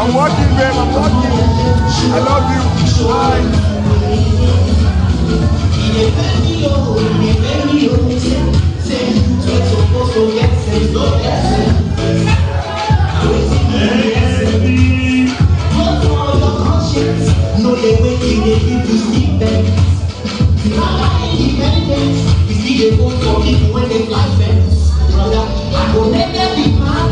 I'm working, babe. I'm working. I love you. Bye. No, they wait till they give you sleep back. Independence, you see they go for people when they fly back. Brother, I go make them be mad.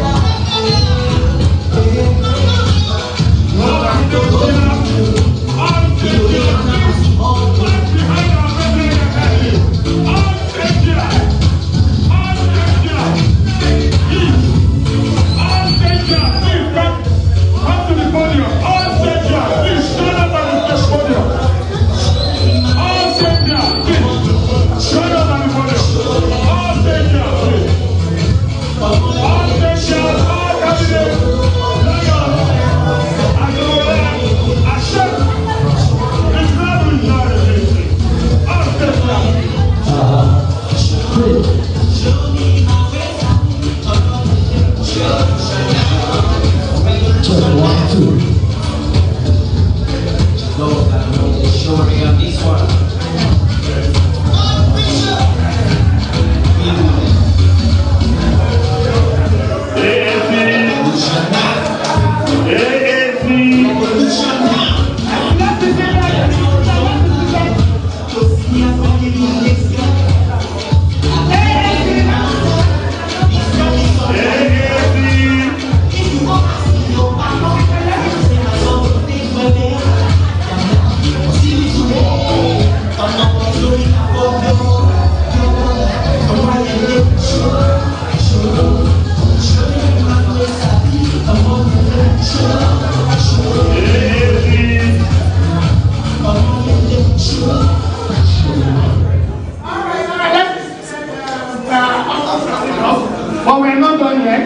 But we're not done yet.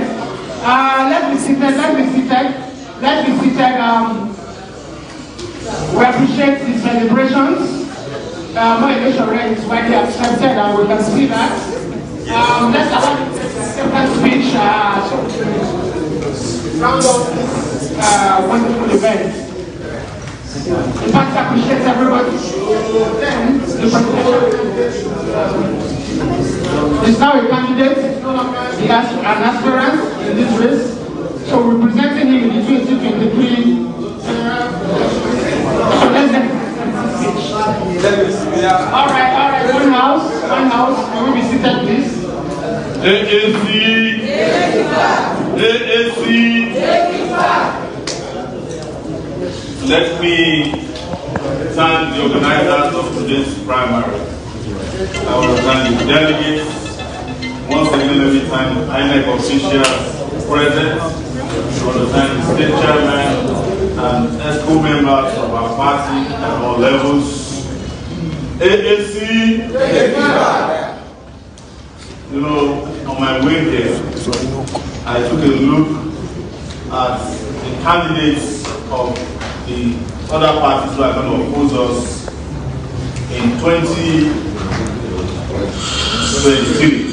Let's be seated. We appreciate the celebrations. My election rate is widely accepted, and we can see that. Let's have a second speech. Round up this wonderful event. In fact, I appreciate everybody. Then, the is now a candidate. He has an aspirant in this race. So we're presenting him in the 2023. So let's get speech. All right. One house. Can we be seated, please? AAC. Let me thank the organizers of today's primary. I want to thank the delegates. Once again, let me thank INEC officials present. I want to thank the state chairman and ESCO members of our party at all levels. AAC. You know, on my way there, I took a look at the candidates of the other parties who are going to oppose us in 2023.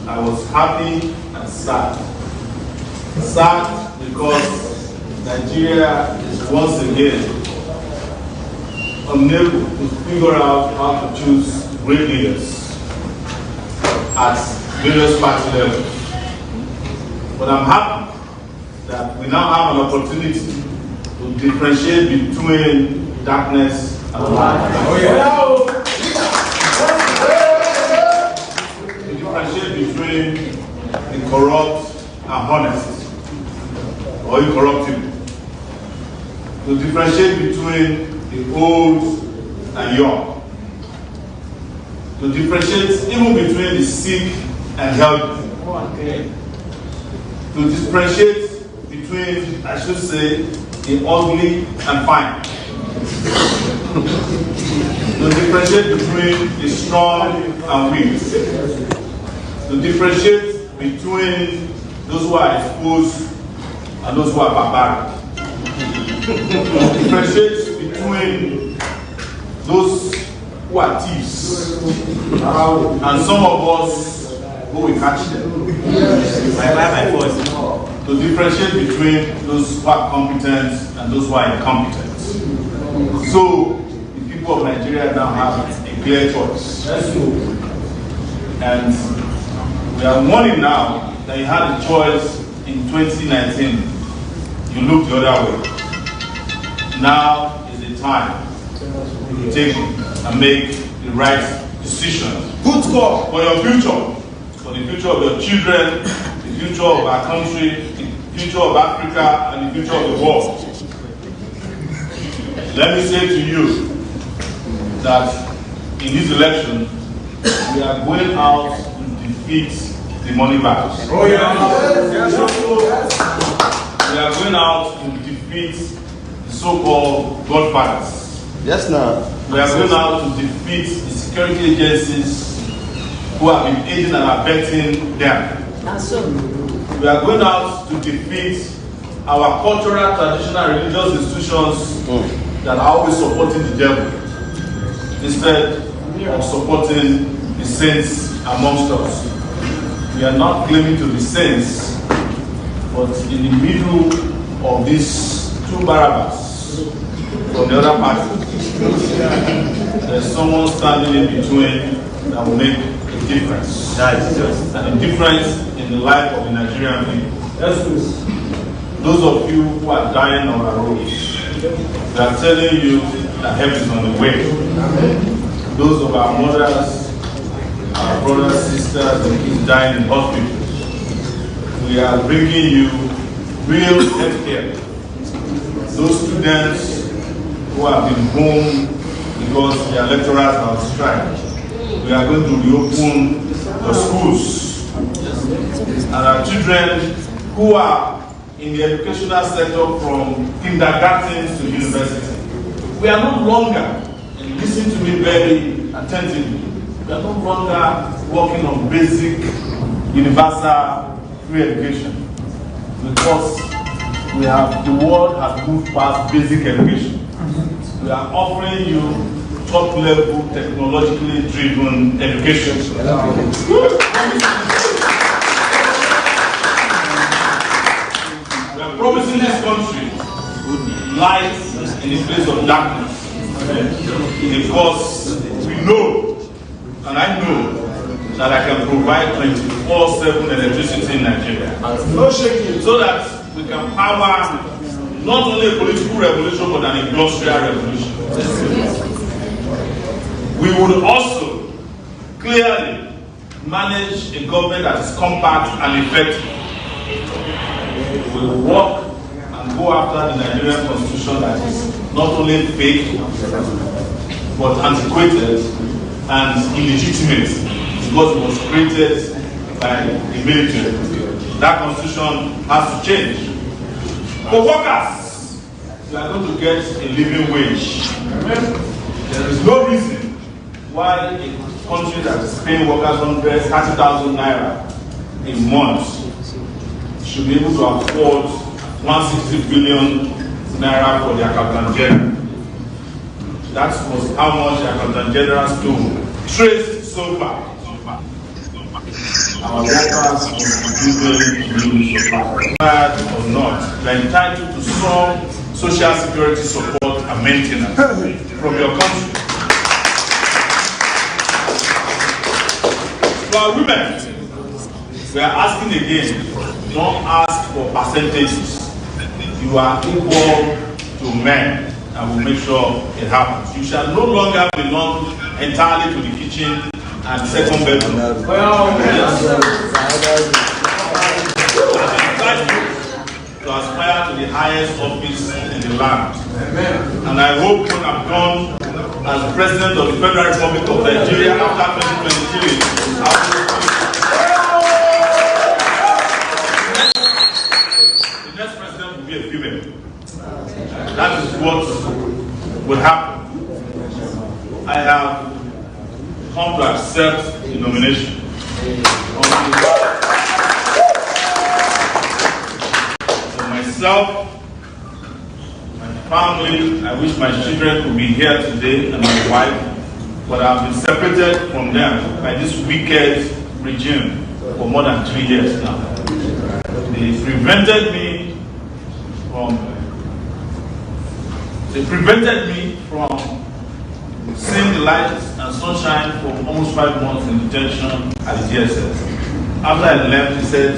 I was happy and sad. Sad because Nigeria is once again unable to figure out how to choose great leaders at various party levels. But I'm happy that we now have an opportunity to differentiate between darkness and light. To differentiate between the corrupt and honest, or incorruptible. To differentiate between the old and young. To differentiate even between the sick and healthy. To differentiate between, I should say, the ugly and fine. To differentiate between the strong and weak. To differentiate between those who are exposed and those who are barbaric. To differentiate between those who are thieves and some of us who will catch them. My voice. to differentiate between those who are competent and those who are incompetent. So the people of Nigeria now have a clear choice. And we are warning now that you had a choice in 2019. You looked the other way. Now is the time to take and make the right decision. Good call. For your future, for the future of your children, the future of our country, the future of Africa, and the future of the world. Let me say to you that in this election, we are going out to defeat the money bags. Oh yeah. We are going out to defeat the so-called godfathers. Yes, now. We are going out to defeat the security agencies who have been aiding and abetting them. We are going out to defeat our cultural, traditional, religious institutions that are always supporting the devil instead of supporting the saints amongst us. We are not claiming to be saints, but in the middle of these two Barabbas from the other party, there's someone standing in between that will make a difference. And a difference in the life of the Nigerian people. Those of you who are dying on our roads, we are telling you that help is on the way. Those of our mothers, our brothers, sisters, and kids dying in hospitals, we are bringing you real health care. Those students who have been home because their lecturers are on strike, we are going to reopen the schools. And our children who are in the educational sector from kindergarten to university, we are no longer, and listen to me very attentively, we are no longer working on basic, universal, free education, because the world has moved past basic education. We are offering you top-level, technologically driven education. We are promising this country light in the place of darkness, because we know, and I know, that I can provide 24/7 electricity in Nigeria. No shaking. So that we can power not only a political revolution, but an industrial revolution. We would also clearly manage a government that is compact and effective. We will work and go after the Nigerian constitution that is not only fake, but antiquated and illegitimate, because it was created by the military. That constitution has to change. For workers, we are going to get a living wage. There is no reason why a country that is paying workers 30,000 naira a month should be able to afford 160 billion naira for the accountant general. That was how much the accountant general stole, traced so far. Our workers must be given so far. Or not, they are entitled to some social security support and maintenance from your country. For our women, we are asking again, don't ask for percentages. You are equal to men, and we'll make sure it happens. You shall no longer belong entirely to the kitchen and second bedroom. To aspire to the highest office in the land. Amen. And I hope when I'm done as President of the Federal Republic of Nigeria after 2023, the next president will be a female. That is what will happen. I have come to accept the nomination. For myself, my family, I wish my children could be here today and my wife, but I've been separated from them by this wicked regime for more than 3 years now. They prevented me from seeing the light and sunshine for almost 5 months in detention at the DSS. After I left, he said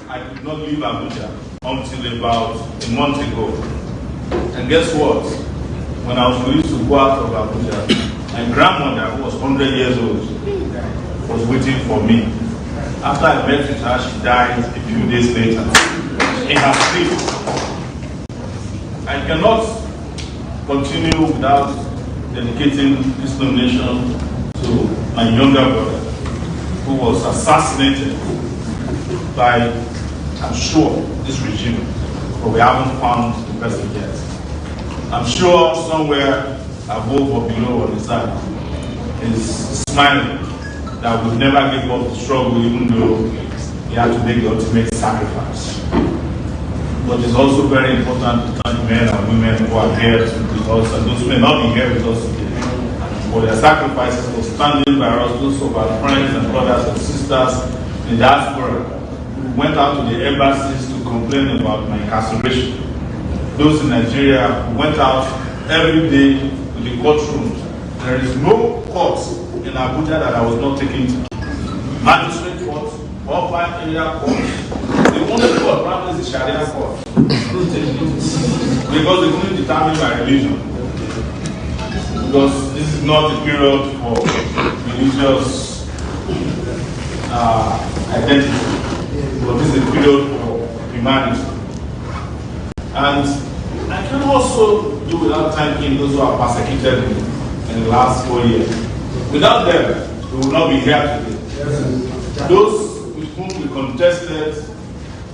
I could not leave Abuja until about a month ago. And guess what? When I was released to go out of Abuja, my grandmother, who was 100 years old, was waiting for me. After I met with her, she died a few days later in her sleep. I cannot continue without dedicating this nomination to my younger brother, who was assassinated by, I'm sure, this regime, but we haven't found the person yet. I'm sure somewhere above or below on the side is smiling that we never gave up the struggle, even though he had to make the ultimate sacrifice. But it's also very important to thank men and women who are here with us, and those who may not be here with us today, for their sacrifices, for standing by us, those of our friends and brothers and sisters in the diaspora who went out to the embassies to complain about my incarceration. Those in Nigeria who went out every day to the courtrooms. There is no court in Abuja that I was not taken to. Magistrate court, or 5 area courts. The only court probably is the Sharia court. Because they couldn't determine my religion. Because this is not a period for religious identity, but this is a period for humanity. And I can also do without thanking those who have persecuted me in the last 4 years. Without them, we will not be here today. Those with whom we contested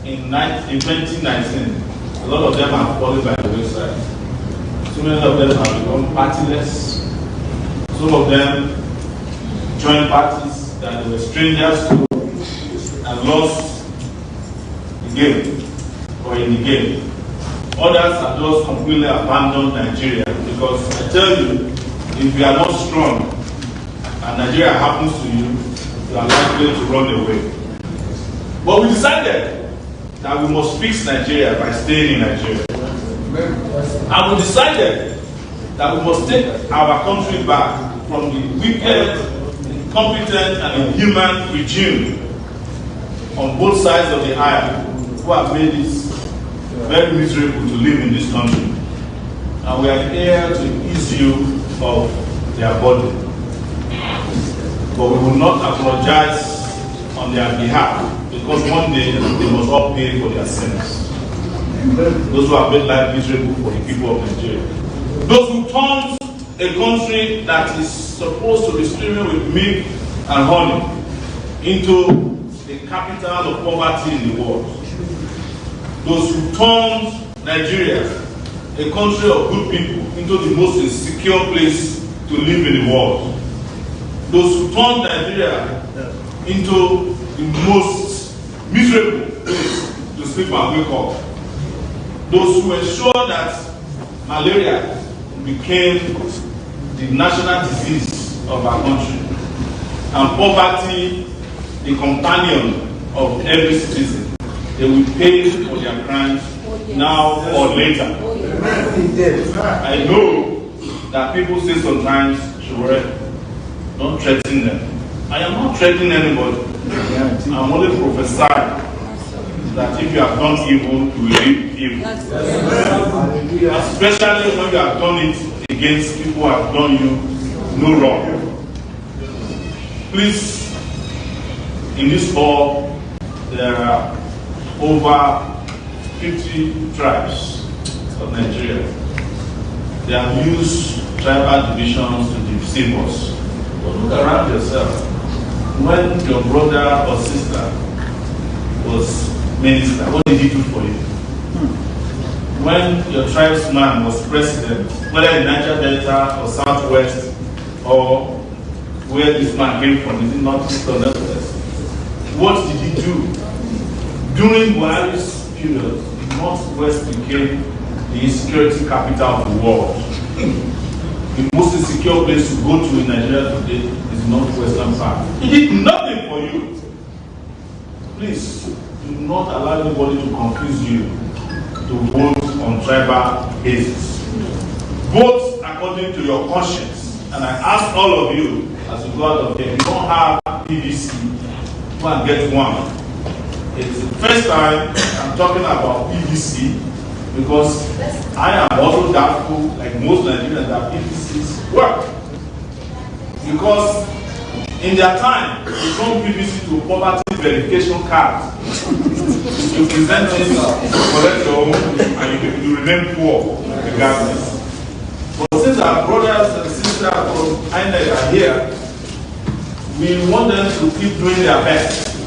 in 2019, a lot of them have fallen by the wayside. So many of them have become partyless. Some of them joined parties that they were strangers to and lost the game or in the game. Others have just completely abandoned Nigeria because I tell you, if you are not strong and Nigeria happens to you, you are likely to run away. But we decided that we must fix Nigeria by staying in Nigeria. And we decided that we must take our country back from the wicked, incompetent, and inhuman regime on both sides of the aisle who have made it very miserable to live in this country. And we are here to ease you of their burden. But we will not apologize on their behalf, because one day they must all pay for their sins. Those who have made life miserable for the people of Nigeria. Those who turned a country that is supposed to be streaming with milk and honey into the capital of poverty in the world. Those who turned Nigeria, a country of good people, into the most insecure place to live in the world. Those who turned Nigeria into the most miserable place to sleep and wake up. Those who ensured that malaria became the national disease of our country, and poverty the companion of every citizen. They will pay for their crimes now or later. I know that people say sometimes, Sowore, don't threaten them. I am not threatening anybody. I'm only prophesying that if you have done evil, you will reap evil. Especially when you have done it against people who have done you no wrong. Please, in this hall, there are over 50 tribes of Nigeria. They have used tribal divisions to deceive us. But look around yourself. When your brother or sister was minister, what did he do for you? When your tribesman was president, whether in Niger Delta or Southwest or where this man came from, is it not East or Northwest? What did he do? During Buhari's period, the Northwest became the insecurity capital of the world. The most insecure place to go to in Nigeria today is the northwestern part. He did nothing for you. Please, do not allow anybody to confuse you to vote on tribal basis. Vote according to your conscience. And I ask all of you, as you go out of here, if you don't have PVC, go and get one. It's the first time I'm talking about PVC because I am also doubtful, like most Nigerians, that PVCs work. Because in their time, they don't PVC to poverty verification card. You present it, collect your own, and you remain poor regardless. But since our brothers and sisters from INEC are here, we want them to keep doing their best.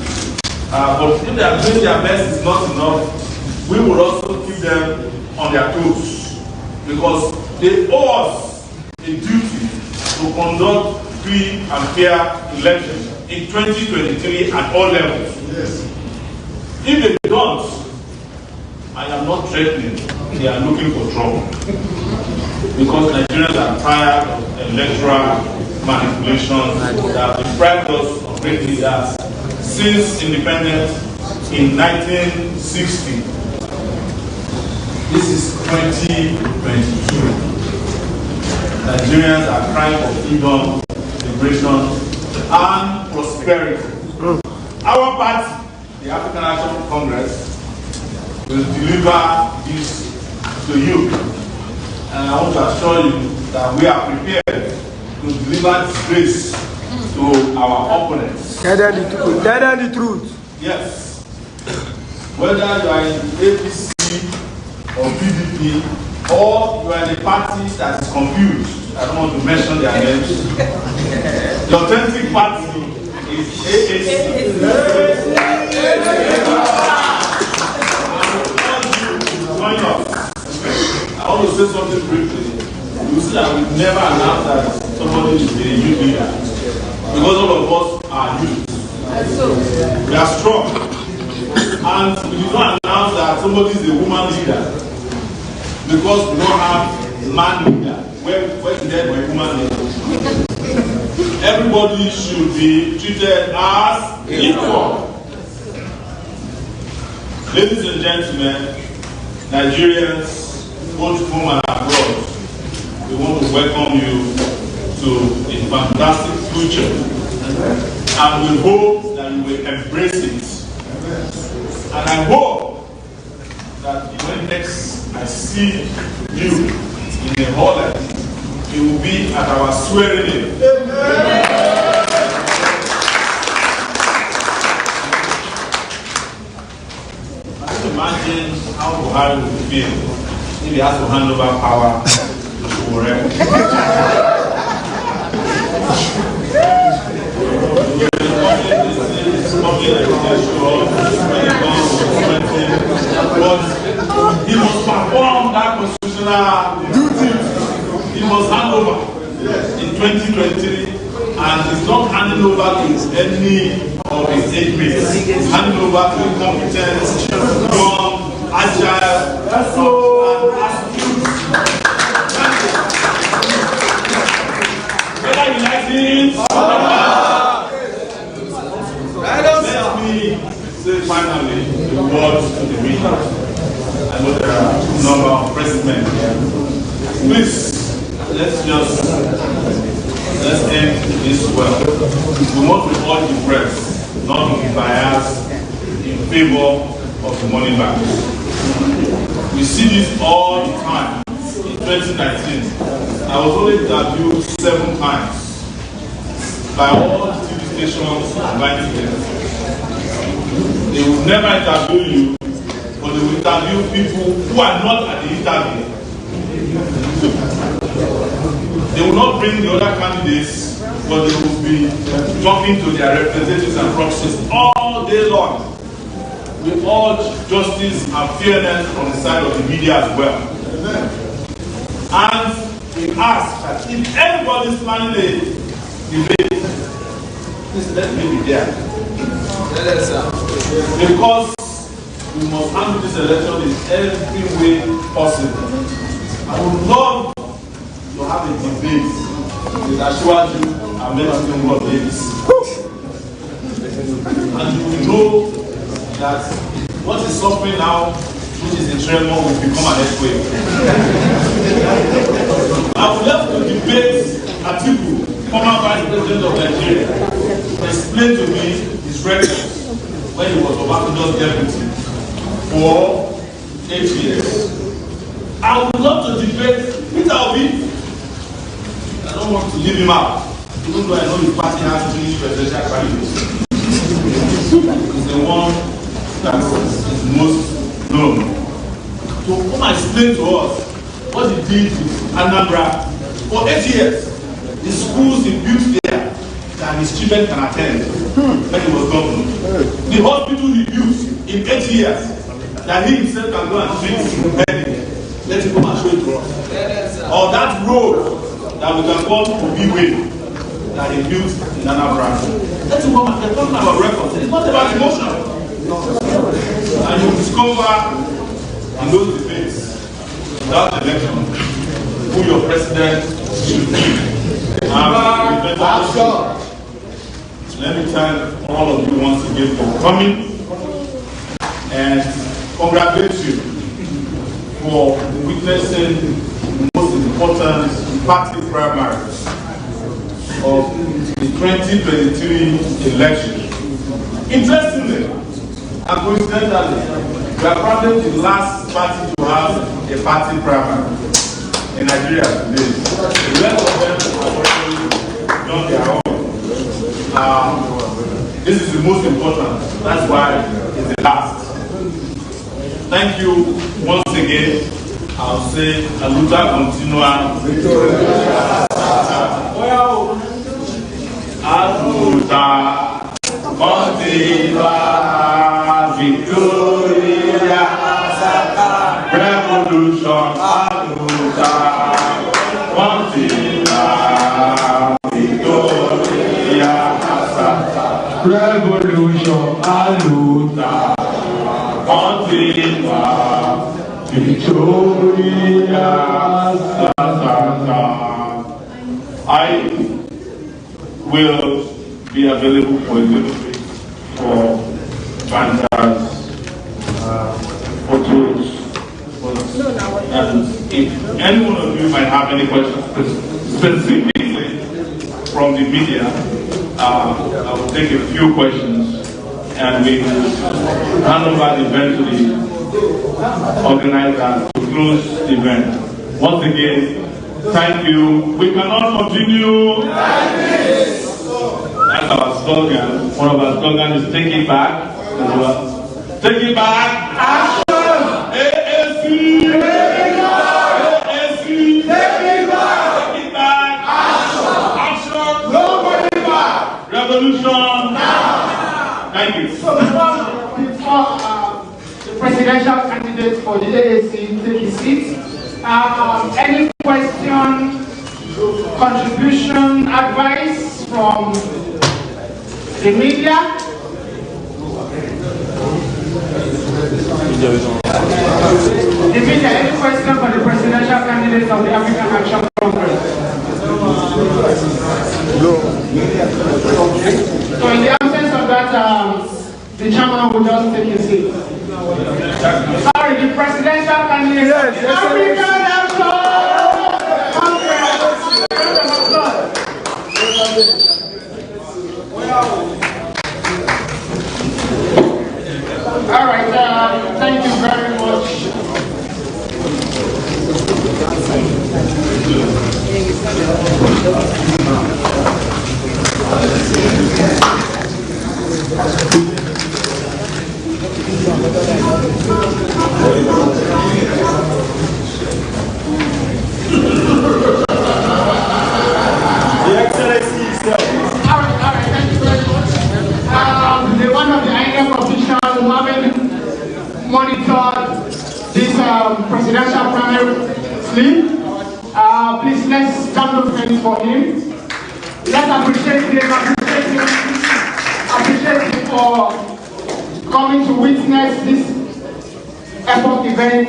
But if they are doing their best is not enough, we will also keep them on their toes. Because they owe us a duty to conduct free and fair elections in 2023 at all levels. Yes. If they don't, I am not threatening, they are looking for trouble. Because Nigerians are tired of electoral manipulations that have deprived us of great leaders since independence in 1960. This is 2022. Nigerians are crying for freedom, liberation, and prosperity. Our party, the African National Congress, will deliver this to you. And I want to assure you that we are prepared to deliver this grace to our opponents. Tell them the truth. Yes. Whether you are in APC or PDP, or you are in a party that is confused, I don't want to mention their names. The authentic party is AAC. Join us. I want to say something briefly. You see that we never announced that somebody is a youth leader. Because all of us are youth. We are strong. And we did not announce that somebody is a woman leader. Because we don't have a man leader. Where is there a woman leader? Everybody should be treated as equal. Ladies and gentlemen, Nigerians, both home and abroad, we want to welcome you to a fantastic future. And we hope that you will embrace it. And I hope that when next I see you in the hall, it will be at our swearing-in. Imagine how Buhari would feel if he has to hand over power to Sowore. But he must perform that constitutional duty. He must hand over in 2023, and he's not handing over to any of his age mates. He's handing over to a competent, young, agile, and astute. Whether you like it or not, let me say finally the words to the media. I know there are a number of presidents here. Please, let's end this well. We want to urge the press not to be biased in favor of the money back. We see this all the time. In 2019, I was only interviewed 7 times by all the TV stations combined together. They will never interview you, but they will interview people who are not at the interview. They will not bring the other candidates, but they will be talking to their representatives and proxies all day long. We urge justice and fairness from the side of the media as well. And we ask that if anybody is planning a debate, please let me be there. Because we must handle this election in every way possible. I would love to have a debate with Ashwaju and Medicine World Davis. And you will know that what is suffering now, which is a tremor, will become an earthquake. I would love to debate Atiku, former Vice President of Nigeria, explain to me his records when he was Obasanjo's deputy for 8 years. I would love to debate Peter Obi. I don't want to leave him out, even though I know his party has 3 presidential candidates. He's the one that is most known. To come and explain to us what he did in Anambra for 8 years. The schools he built there that his children can attend when he was governor. The hospital he built in 8 years that he himself can go and treat many. Let him come and show it to us. Or that road that we can call Obi Way that he built in Anambra. Let him come and they're talking about records. It's not about emotion. And you discover in those debates without election who your president should be. Let me thank all of you once again for coming and congratulate you for witnessing the most important party primaries of the 2023 election. Interestingly and coincidentally, we are probably the last party to have a party primary in Nigeria today. The rest of them have already done their own. This is the most important. That's why it's the last. Thank you once again. I'll say a luta continua. Aluta continua, Victoria, revolution, aluta continua, Victoria, revolution, aluta continua, Victoria. I will be available for a little bit for banners, photos, and if any one of you might have any questions specifically from the media, I will take a few questions and we will hand over the event to the organizer to close the event. Once again, thank you. We cannot continue. That's our slogan. One of our slogans is take it back. Take it back. Action. AAC. Take it back. AAC. Take it back. Take it back. Action. Action. Nobody back. Revolution. Now. Thank you. So before the presidential candidate for the AAC take his seat, any question, contribution, advice from the media? The media, any question for the presidential candidate of the African Action Congress? So in the absence of that, the chairman will just take his seat. Sorry, the presidential candidate of the African Action All right, thank you very much. The Excellency itself. All right, thank you very much. The one of the INEC officials who haven't monitored this presidential primary slip, please let's stand up for him. Let's appreciate him for coming to witness this epoch event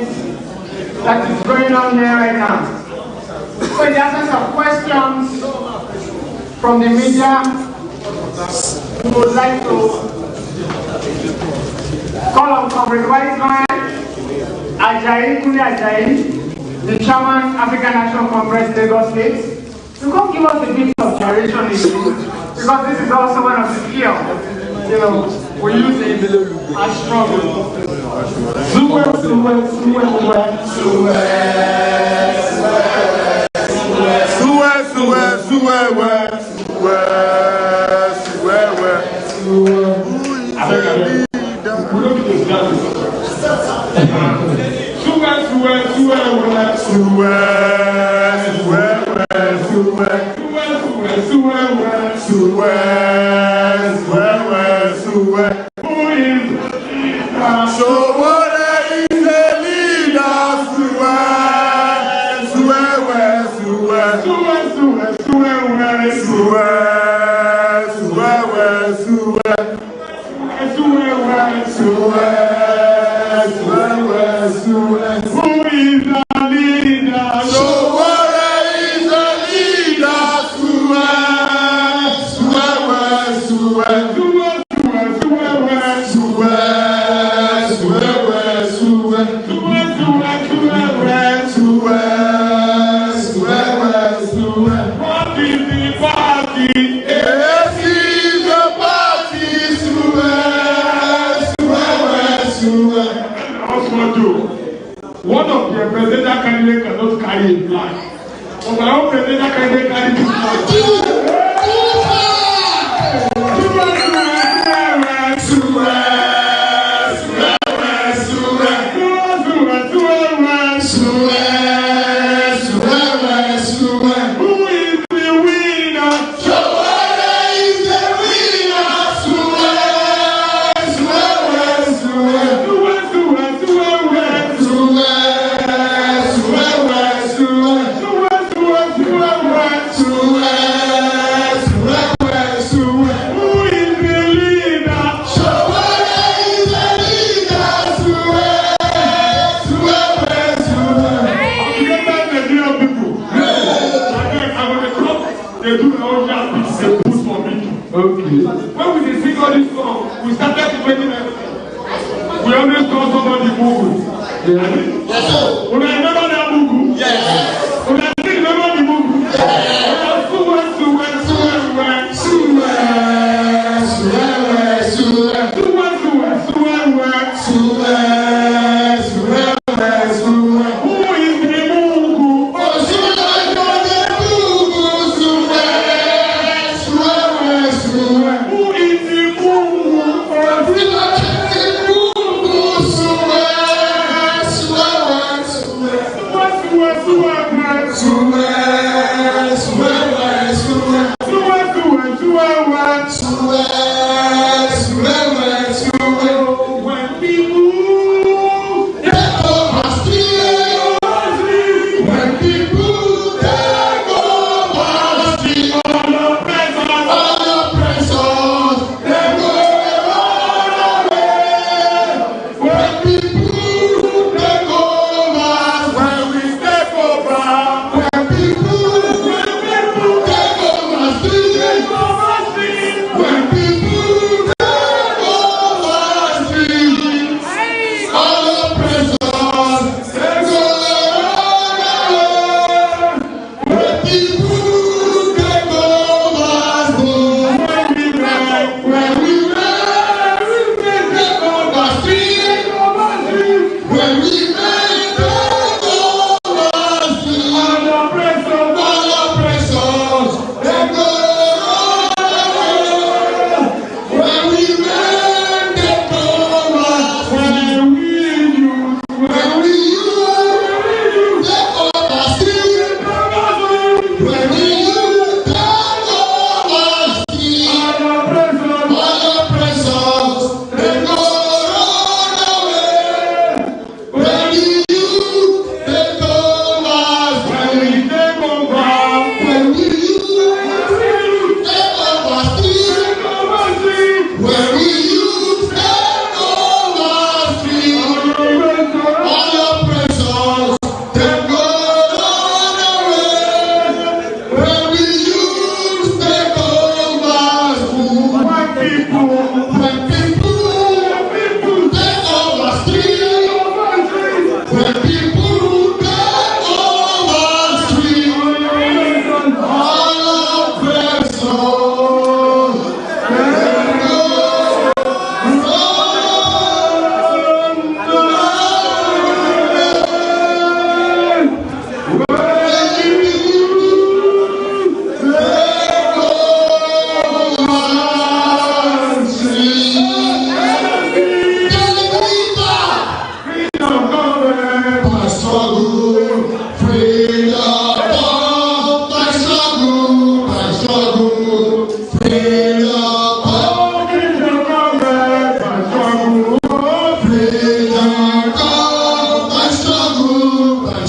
that is going on here right now. So in the absence of questions from the media, we would like to call on Comrade White Man, Ajayi Kuni Ajayi, the Chairman, African National Congress, Lagos State, to come give us a bit of generation issue, because this is also one of the fields, you know, we use it as struggle. One of the presidential candidates cannot carry a flag. But my own presidential candidate carry two flags. When we sing all this song, we started to make it. We always call somebody Mugu. Yes. When I remember that Mugu. Yes. When I remember the Mugu. Yes. When we take over, when people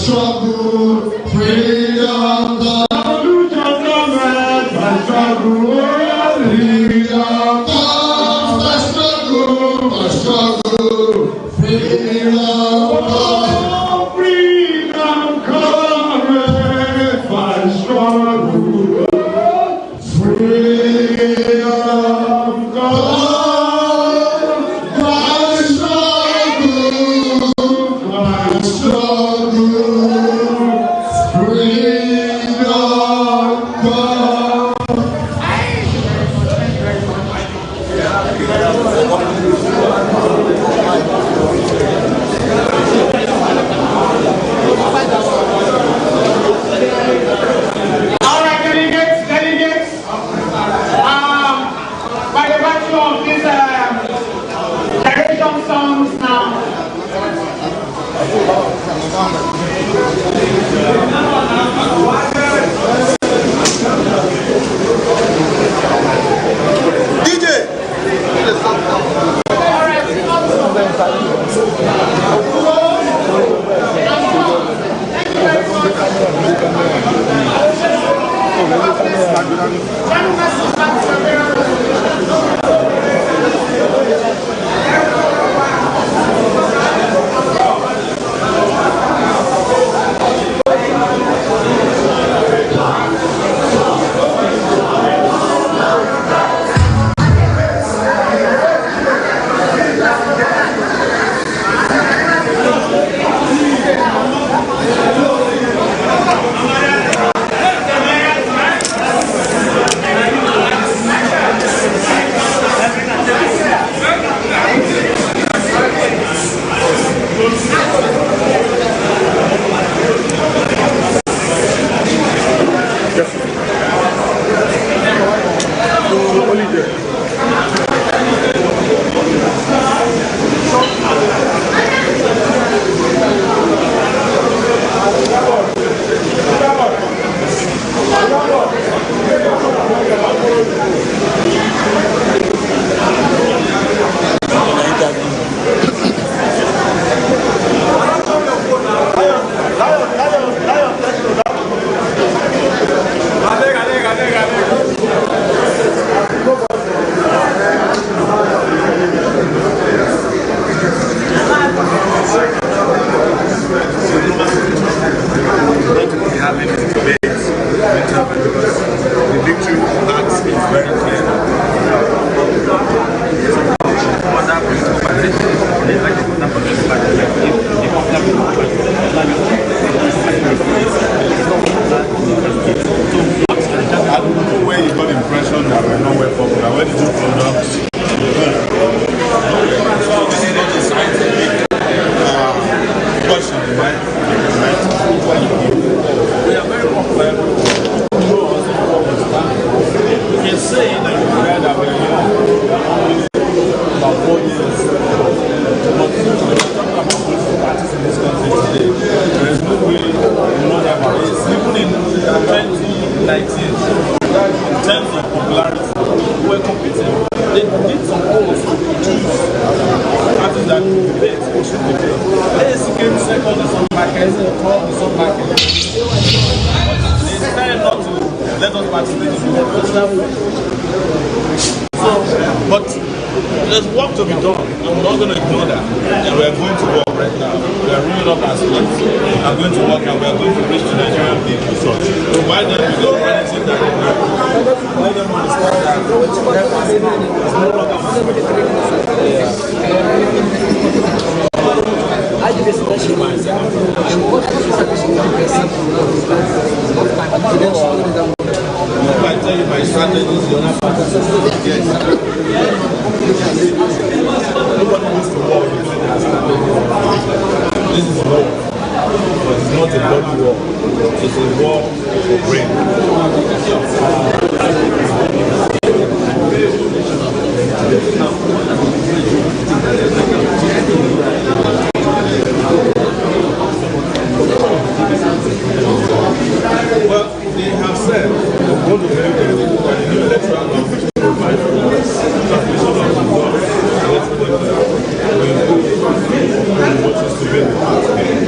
struggle, freedom, God. My struggle, freedom, God. My struggle, freedom, God. Freedom, cometh, my struggle, freedom, God.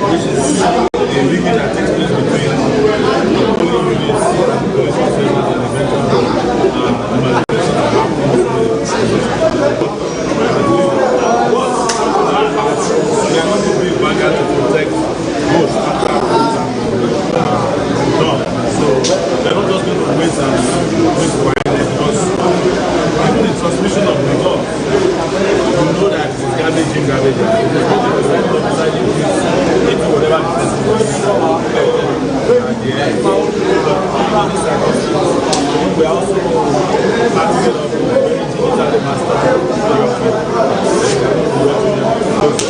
which is a legal We are also participating in the very digital master.